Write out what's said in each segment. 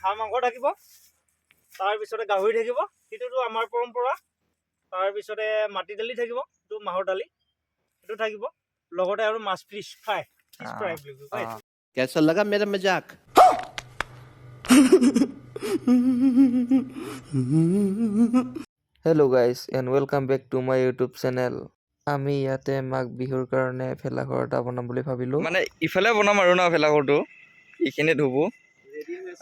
হাঁহ মাংস থাকিব, তাৰপিছতে গাহৰি থাকিব, সেইটোতো আমাৰ পৰম্পৰা। তাৰপিছতে মাটি দালি থাকিব, এইটো মাহৰ দালি, সেইটো থাকিব। লগতে আৰু মাছ ফিছ ফ্ৰাই বুলি কয়। कैसा लगा मेरा मजाक? Hello' guys and welcome back to my YouTube channel. আমি ইয়াতে মাঘ বিহুৰ কাৰণে ভেলাঘৰ এটা বনাম বুলি ভাবিলোঁ। মানে ইফালে বনাম আৰু না ভেলাঘৰটো, এইখিনিত হ'ব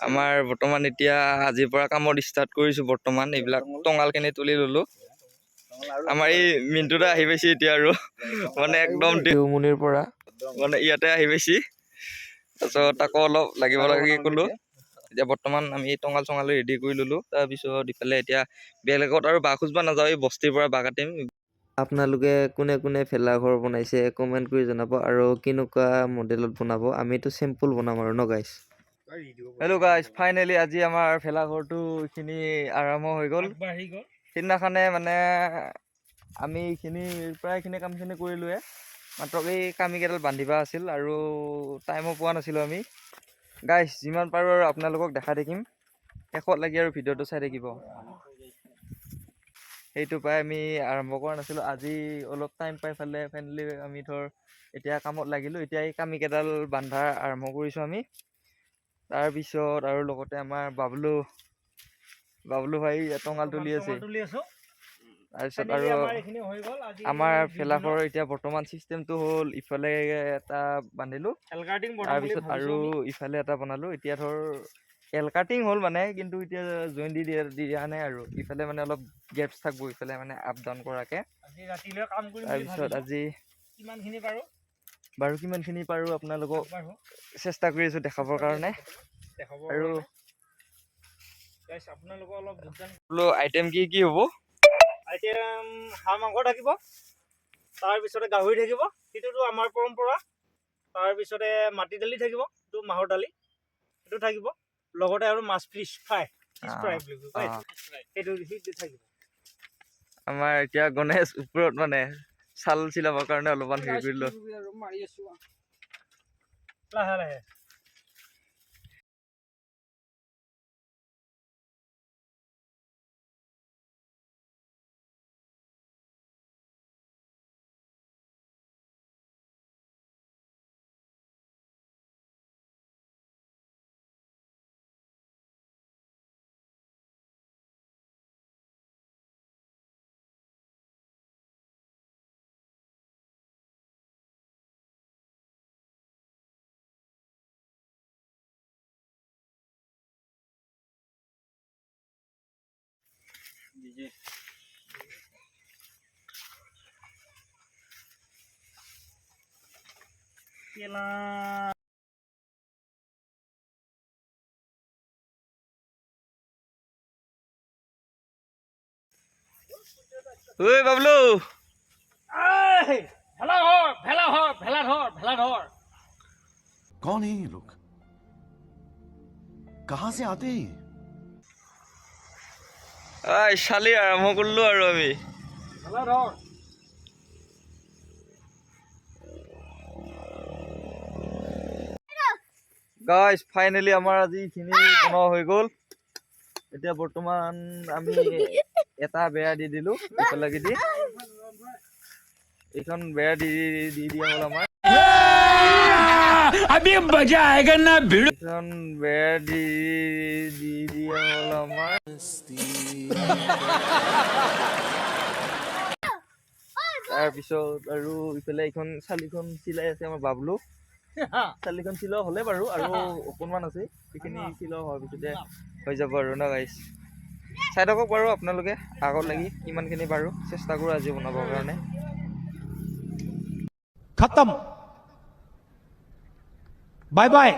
আমাৰ। বৰ্তমান এতিয়া আজিৰ পৰা কামত ষ্টাৰ্ট কৰিছোঁ। বৰ্তমান এইবিলাক টঙালখিনি তুলি ল'লোঁ। আমাৰ এই মিণ্টুটা আহি পাইছে এতিয়া আৰু মানে একদম দেওমুনিৰ পৰা মানে ইয়াতে আহি পাইছে। তাৰপিছত তাকো অলপ লাগিব লাগি ক'লোঁ। এতিয়া বৰ্তমান আমি টঙাল চঙাল ৰেডি কৰি ল'লোঁ। তাৰপিছত ইফালে এতিয়া বেলেগত আৰু বাঁহ খুজিব নাযাওঁ, এই বস্তিৰ পৰা বাঁহ কাটিম। আপোনালোকে কোনে কোনে ভেলাঘৰ বনাইছে কমেণ্ট কৰি জনাব, আৰু কেনেকুৱা মডেলত বনাব। আমিতো চিম্পুল বনাম আৰু ন গাইজ। হেল্ল' গাইজ, ফাইনেলি আজি আমাৰ ভেলাঘৰটো এইখিনি আৰম্ভ হৈ গ'ল। সিদিনাখনে মানে আমি প্ৰায়খিনি কামখিনি কৰিলোঁৱে, মাত্ৰ এই কামিকেইডাল বান্ধিবা আছিল আৰু টাইমো পোৱা নাছিলোঁ আমি। গাইজ যিমান পাৰোঁ আৰু আপোনালোকক দেখাই থাকিম, শেষত লাগি আৰু ভিডিঅ'টো চাই থাকিব। সেইটো পাই আমি আৰম্ভ কৰা নাছিলোঁ। আজি অলপ টাইম পাই ফাইনেলি আমি এতিয়া কামত লাগিলোঁ। এতিয়া এই কামিকেইডাল বান্ধা আৰম্ভ কৰিছোঁ আমি। তাৰপিছত আৰু লগতে আমাৰ বাবলু ভাই টঙাল তুলি আছে। তাৰপিছত আৰু আমাৰ ভেলাঘৰৰ এতিয়া বৰ্তমান চিষ্টেমটো হ'ল, ইফালে এটা বান্ধিলোঁ, তাৰপিছত আৰু ইফালে এটা বনালোঁ। এতিয়া এল কাটিং হ'ল মানে, কিন্তু এতিয়া জইন দিয়া নাই আৰু। ইফালে মানে অলপ গেপছ থাকিব, ইফালে মানে আপ ডাউন কৰাকৈ। তাৰপিছত আজি কিমানখিনি পাৰোঁ আপোনালোকক চেষ্টা কৰি আছোঁ দেখাবৰ কাৰণে। আৰু আইটেম কি হ'ব? আইটেম হাঁহ মাংস থাকিব, তাৰপিছতে গাহৰি থাকিব, সেইটোতো আমাৰ পৰম্পৰা। তাৰপিছতে মাটি দালি থাকিব, এইটো মাহৰ দালি, সেইটো থাকিব। লগতে আৰু মাছ ফিছ ফ্ৰাই বুলি কয়, সেইটো থাকিব। আমাৰ এতিয়া গণেশ ওপৰত মানে চাল চিলাবৰ কাৰণে অলপমান হেৰি কৰিলোঁ। লাহে লাহে ঐ বাবলু, ভেলাঘৰ। कौन है ये लोग? कहां से आते हैं? চালি আৰম্ভ কৰিলোঁ আৰু আমি। গাইজ ফাইনেলি আমাৰ আজি এইখিনি বনোৱা হৈ গ'ল। এতিয়া বৰ্তমান আমি এটা বেৰা দি দিলোঁ, ইফালে দি এইখন বেৰা দি দিয়া হ'ল আমাৰ। এইখন বেৰা দি দিয়া হ'ল আমাৰ। তাৰপিছত আৰু ইফালে এইখন চালিখন চিলাই আছে আমাৰ বাবলু। চালিখন চিলোৱা হ'লে বাৰু, আৰু অকণমান আছে, সেইখিনি চিলোৱা হোৱাৰ পিছতে হৈ যাব আৰু ন গাইজ। চাই থাকক বাৰু আপোনালোকে আগত লাগি, কিমানখিনি পাৰোঁ চেষ্টা কৰোঁ আজি বনাবৰ কাৰণে। खत्म, बाय बाय।